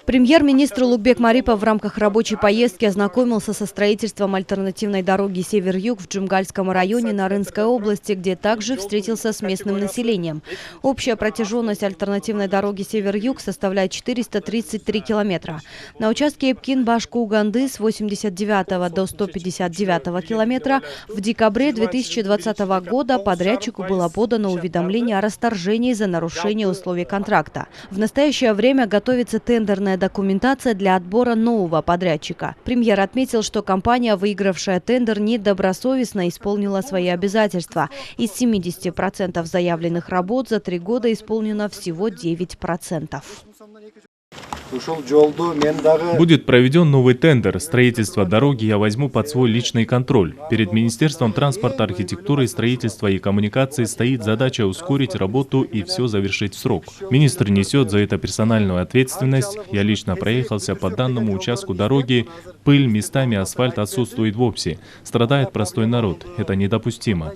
Премьер-министр Улугбек Марипов в рамках рабочей поездки ознакомился со строительством альтернативной дороги «Север-Юг» в Джумгальском районе Нарынской области, где также встретился с местным населением. Общая протяженность альтернативной дороги «Север-Юг» составляет 433 километра. На участке Эпкин-Башку-Уганды с 89 до 159 километра в декабре 2020 года подрядчику было подано уведомление о расторжении за нарушение условий контракта. В настоящее время готовится тендерная документация для отбора нового подрядчика. Премьер отметил, что компания, выигравшая тендер, недобросовестно исполнила свои обязательства. Из 70% заявленных работ за 3 года исполнено всего 9%. Будет проведен новый тендер. Строительство дороги я возьму под свой личный контроль. Перед Министерством транспорта, архитектуры, строительства и коммуникаций стоит задача ускорить работу и все завершить в срок. Министр несет за это персональную ответственность. Я лично проехался по данному участку дороги. Пыль, местами асфальт отсутствует вовсе. Страдает простой народ. Это недопустимо.